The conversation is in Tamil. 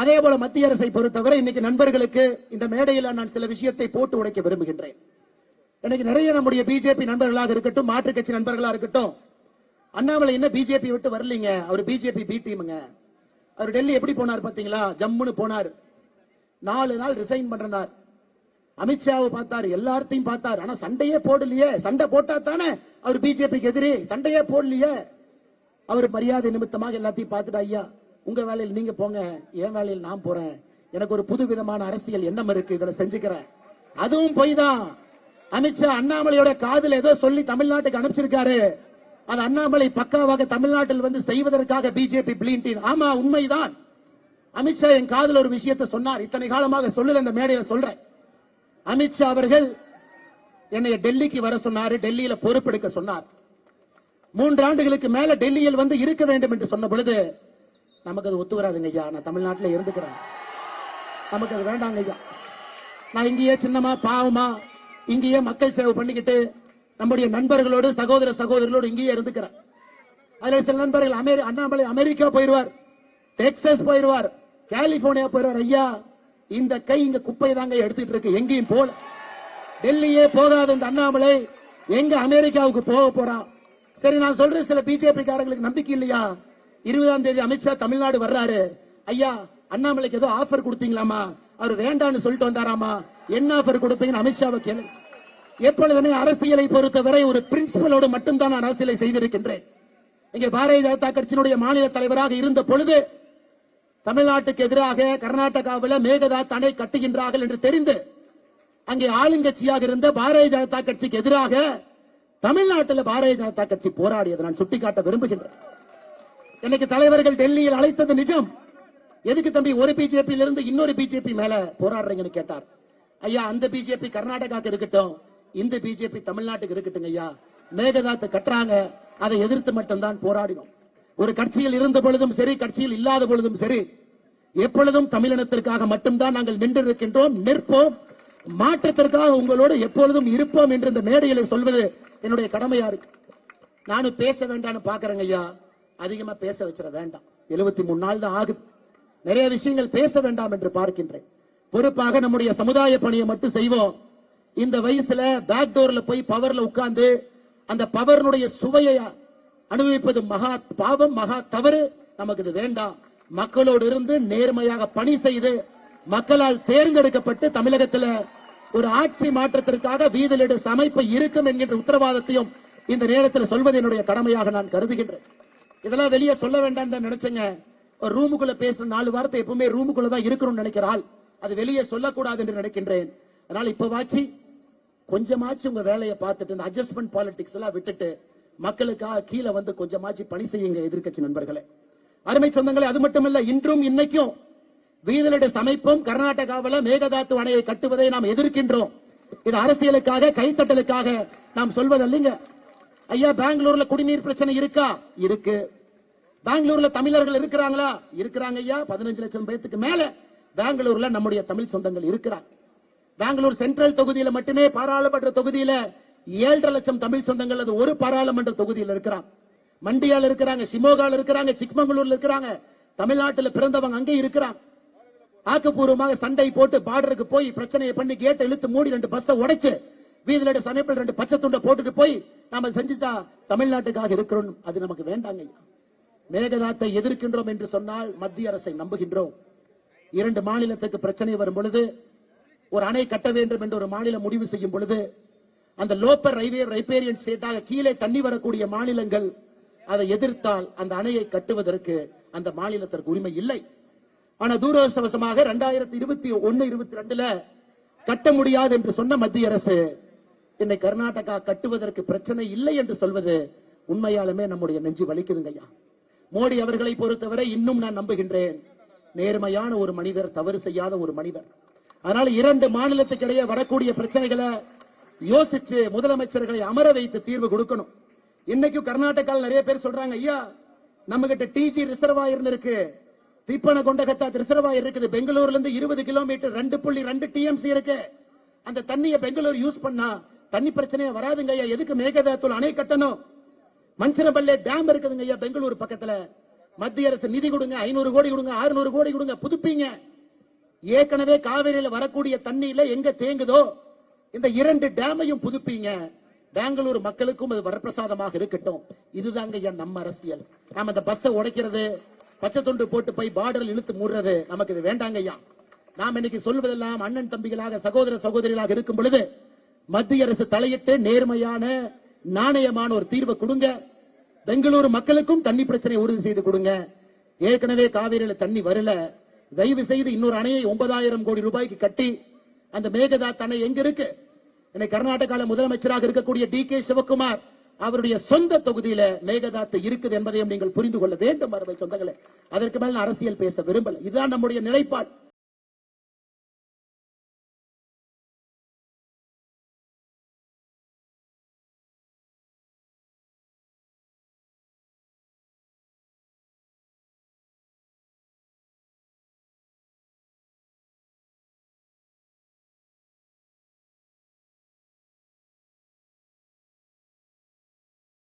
அதே போல மத்திய அரசை பொறுத்தவரை இன்னைக்கு நண்பர்களுக்கு இந்த மேடையில் நான் சில விஷயத்தை போட்டு உடைக்க விரும்புகின்றேன். எனக்கு நிறைய நம்முடைய பிஜேபி நண்பர்களாக இருக்கட்டும், மாற்றுக் கட்சி நண்பர்களாக இருக்கட்டும், அண்ணாமலை என்ன பிஜேபி விட்டு வரலீங்க, அவர் பிஜேபி பி டீமுங்க. அவர் டெல்லி எப்படி போனார் பாத்தீங்களா? ஜம்முன்னு போனார், 4 நாள் ரிசைன் பண்றார். அமித்ஷாவை பார்த்தார், எல்லாத்தையும் பார்த்தார், ஆனா சண்டையே போடலையே. சண்டை போட்டா தானே அவர் பிஜேபிக்கு எதிரி, சண்டையே போடலையே. அவர் மரியாதை நிமித்தமாக எல்லாத்தையும் பார்த்துட்டு, ஐயா உங்க வேலையில் நீங்க போங்க, என் வேலையில் நான் போறேன், எனக்கு ஒரு புது விதமான அரசியல் எண்ணம் இருக்கு, இதுல செஞ்சுக்கிறேன். அதுவும் போய் தான் அமித்ஷா அண்ணாமலையோட காதுல ஏதோ சொல்லி தமிழ்நாட்டுக்கு அனுப்பிச்சிருக்காரு. அது அண்ணாமலை பக்காவாக தமிழ்நாட்டில் வந்து செய்வதற்காக பிஜேபி பிளீன்டின். ஆமா உண்மைதான். அமித்ஷா என் காதுல ஒரு விஷயத்தை சொன்னார், இத்தனை காலமாக சொல்லல, இந்த மேடையில சொல்றேன். அமித்ஷா அவர்கள் என்னை டெல்லிக்கு வர சொன்னாரு, டெல்லியில பொறுப்பெடுக்க சொன்னார். 3 ஆண்டுகளுக்கு மேல டெல்லியில் வந்து இருக்க வேண்டும் என்று சொன்ன பொழுது நமக்கு அது ஒத்து வராதுங்க ஐயா, நான் தமிழ்நாட்டில் இருந்துக்கிறேன், நமக்கு அது வேண்டாங்க ஐயா, நான் இங்கேயே சின்னமா பாவமா இங்கேயே மக்கள் சேவை பண்ணிக்கிட்டு நம்முடைய நண்பர்களோடு சகோதர சகோதரர்களோடு இங்கேயே இருந்துக்கிறேன். அதுல சில நண்பர்கள் அண்ணாமலை அமெரிக்கா போயிருவார், டெக்சாஸ் போயிருவார், கலிபோர்னியா போயிருவார். ஐயா இந்த கை இங்க குப்பை தாங்க எடுத்துட்டு இருக்கு, எங்கேயும் போல. டெல்லியே போகாத இந்த அண்ணாமலை எங்க அமெரிக்காவுக்கு போக போறான்? சரி, நான் சொல்றேன், சில பிஜேபி காரங்களுக்கு நம்பிக்கை இல்லையா? 20ஆம் தேதி அமித்ஷா தமிழ்நாடு வர்றாரு. ஐயா அண்ணாமலைக்கு ஏதோ ஆஃபர் கொடுத்தீங்களாமா? அவர் வேண்டான்னு சொல்லிட்டு வந்தாராமா? என்ன ஆஃபர் கொடுப்பீங்கன்னு அமித்ஷாவை கேளு. எப்பொழுதுமே அரசியலை பொறுத்தவரை ஒரு பிரின்சிபலோடு மட்டும்தான் நான் அரசியலை செய்திருக்கின்றேன். இங்கே பாரதிய ஜனதா கட்சியினுடைய மாநில தலைவராக இருந்த பொழுது தமிழ்நாட்டுக்கு எதிராக கர்நாடகாவில் மேகதாது அணை கட்டுகின்றார்கள் என்று தெரிந்து அங்கே ஆளுங்கட்சியாக இருந்த பாரதிய ஜனதா கட்சிக்கு எதிராக தமிழ்நாட்டில் பாரதிய ஜனதா கட்சி போராடியதை நான் சுட்டிக்காட்ட விரும்புகின்றேன். இன்னைக்கு தலைவர்கள் டெல்லியில் அழைத்தது நிஜம். எதுக்கு தம்பி ஒரு பிஜேபியில இருந்து இன்னொரு பிஜேபி மேல போராடுறீங்கன்னு கேட்டார். ஐயா அந்த பிஜேபி கர்நாடகாக்கு இருக்கட்டும், இந்த பிஜேபி தமிழ்நாட்டுக்கு இருக்கட்டும் ஐயா. மேகதாத்து கட்டுறாங்க, அதை எதிர்த்து மட்டும்தான் போராடினோம். ஒரு கட்சியில் இருந்த பொழுதும் சரி, கட்சியில் இல்லாத பொழுதும் சரி, எப்பொழுதும் தமிழினத்திற்காக மட்டும்தான் நாங்கள் நின்று இருக்கின்றோம், நிற்போம், மாற்றத்திற்காக உங்களோடு எப்பொழுதும் இருப்போம் என்று இந்த மேடையில சொல்வது என்னுடைய கடமையா இருக்கு. நானும் பேச வேண்டாம்னு பாக்குறேங்க ஐயா, அதிகமா பேச வச்சிட வேண்டாம். 73 நாள் தான் ஆகுது, நிறைய விஷயங்கள் பேச வேண்டாம் என்று பார்க்கின்றேன். பொறுப்பாக நம்முடைய சமுதாய பணியை மட்டும் செய்வோம். இந்த வயசுல பேக் டோர்ல போய் பவர்ல உட்கார்ந்து அந்த பவர்னுடைய சுவையை அனுபவிப்பது மகா பாவம், மகா தவறு. நமக்கு இது வேண்டாம். மக்களோடு இருந்து நேர்மையாக பணி செய்து மக்களால் தேர்ந்தெடுக்கப்பட்டு தமிழகத்தில் ஒரு ஆட்சி மாற்றத்திற்காக வீதிலிட அமைப்பு இருக்கும் என்கின்ற உத்தரவாதத்தையும் இந்த நேரத்தில் சொல்வது என்னுடைய கடமையாக நான் கருதுகின்றேன். இதெல்லாம் வெளியே சொல்ல வேண்டாம் தான் நினைச்சேங்க. ஒரு ரூமுக்குள்ள பேசுற 4 வார்த்தை எப்பவுமே ரூமுக்குள்ளதான் இருக்கணும்னு நினைக்கிறாள், அது வெளியே சொல்லக்கூடாது என்று நினைக்கின்றேன். அதனால இப்பவாச்சு கொஞ்சமாச்சு உங்க வேலையை பார்த்துட்டு இந்த அட்ஜஸ்ட்மெண்ட் பாலிடிக்ஸ் எல்லாம் விட்டுட்டு மக்களுக்காக கீழே வந்து கொஞ்சமாச்சு பணி செய்யுங்க எதிர்கட்சி நண்பர்களே, அருமை சொந்தங்களே. அது மட்டுமல்ல, இன்றும் இன்னைக்கும் வீதிலிட அமைப்பும் கர்நாடகாவில் மேகதாத்து அணையை கட்டுவதை நாம் எதிர்க்கின்றோம். இது அரசியலுக்காக கைத்தட்டலுக்காக நாம் சொல்வதல்லைங்க ஐயா. பெங்களூர்ல குடிநீர் பிரச்சனை இருக்கா? இருக்கு. பெங்களூர்ல தமிழர்கள் இருக்கிறாங்களா? இருக்கிறாங்க ஐயா. 15 லட்சம் பேருக்கு மேல பெங்களூர்ல நம்முடைய தமிழ் சொந்தங்கள் இருக்கிறாங்க. பெங்களூர் சென்ட்ரல் தொகுதியில மட்டுமே பாராளுமன்ற தொகுதியில 7.5 லட்சம் தமிழ் சொந்தங்கள் அது ஒரு பாராளுமன்ற தொகுதியில் இருக்கிறாங்க. மண்டியால இருக்கிறாங்க, சிமோகால இருக்கிறாங்க, சிக்மங்களூர்ல இருக்கிறாங்க, தமிழ்நாட்டில் பிறந்தவங்க அங்கே இருக்கிறாங்க. ஆக்கப்பூர்வமாக சண்டை போட்டு பார்டருக்கு போய் பிரச்சனையை பண்ணி கேட்டை இழுத்து மூடி 2 பஸ்ஸை உடைச்சு வீதியில சமயத்தில் 2 பச்சை துண்டை போட்டுட்டு போய் நாம செஞ்சுட்டா தமிழ்நாட்டுக்காக இருக்கிறோம். அது நமக்கு வேண்டாங்க. மேகதாத்தை எதிர்க்கின்றோம் என்று சொன்னால் மத்திய அரசை நம்புகின்றோம். 2 மாநிலத்துக்கு பிரச்சனை வரும் பொழுது ஒரு அணை கட்ட வேண்டும் என்று ஒரு மாநிலம் முடிவு செய்யும் பொழுது அந்த லோப்பர் ரைபேரியன் ஸ்டேட்டாக கீழே தண்ணி வரக்கூடிய மாநிலங்கள் அதை எதிர்த்தால் அந்த அணையை கட்டுவதற்கு அந்த மாநிலத்திற்கு உரிமை இல்லை. ஆனா துரதிர்ஷ்டவசமாக 2021-22 கட்ட முடியாது என்று சொன்ன மத்திய அரசு இன்னை கர்நாடகா கட்டுவதற்கு பிரச்சனை இல்லை என்று சொல்வது உண்மையாலுமே நம்முடைய நெஞ்சு வலிக்குதுங்க ஐயா. மோடி அவர்களை பொறுத்தவரை இன்னும் நான் நம்புகின்றேன், நேர்மையான ஒரு மனிதர், தவறு செய்யாத ஒரு மனிதர். அதனால 2 மாநிலத்துக்கு இடையே வரக்கூடிய பிரச்சனைகளை யோசிச்சு முதலமைச்சர்களை அமர வைத்து தீர்வு கொடுக்கணும். இன்னைக்கும் கர்நாடகாவில் நிறைய பேர் சொல்றாங்க ஐயா நம்ம கிட்ட டிஜி ரிசர்வாயர் இருக்கு, திப்பனகொண்டகத்தா ரிசர்வாயர் இருக்குது, பெங்களூர்ல இருந்து 20 கிலோமீட்டர் 2.2 டிஎம்சி இருக்கு. அந்த தண்ணியை பெங்களூர் யூஸ் பண்ணா தண்ணி பிரச்சனையே வராதுங்க ஐயா. எதுக்கு மேகதாத்துல அணை கட்டணும்? மஞ்சனபல்லே டேம் இருக்குதுங்க ஐயா பெங்களூர் பக்கத்துல. மத்திய அரசு நிதி கொடுங்க, 500 கோடி கொடுங்க, 600 கோடி கொடுங்க, புதுப்பீங்க. ஏற்கனவே காவிரியில் வரக்கூடிய தண்ணியில எங்க தேங்குதோ இந்த 2 டேமையும் புதுப்பீங்க. பெங்களூர் மக்களுக்கும் அது வரப்பிரசாதமாக இருக்கட்டும். இதுதாங்க நம்ம அரசியல். நாம இந்த பஸ்ஸை உடைக்கிறது, பச்சை தொண்டு போட்டு போய் பார்டரில் இழுத்து மூடுறது நமக்கு இது வேண்டாங்க ஐயா. நாம் இன்னைக்கு சொல்வதெல்லாம் அண்ணன் தம்பிகளாக, சகோதர சகோதரிகளாக இருக்கும் பொழுது மத்திய அரசு தலையிட்டு நேர்மையான நாணயமான ஒரு தீர்வை கொடுங்க. பெங்களூரு மக்களுக்கும் தண்ணி பிரச்சனையை உறுதி செய்து கொடுங்க. ஏற்கனவே காவிரியில தண்ணி வரல, தயவு செய்து இன்னொரு அணையை 9,000 கோடி ரூபாய்க்கு கட்டி அந்த மேகதாத் அணை எங்க இருக்கு? இன்னைக்கு கர்நாடகால முதலமைச்சராக இருக்கக்கூடிய DK சிவகுமார் அவருடைய சொந்த தொகுதியில மேகதாத்து இருக்குது என்பதையும் நீங்கள் புரிந்து கொள்ள வேண்டும் அருமை சொந்தங்களே. அதற்கு மேல அரசியல் பேச விரும்பல. இதுதான் நம்முடைய நிலைப்பாடு.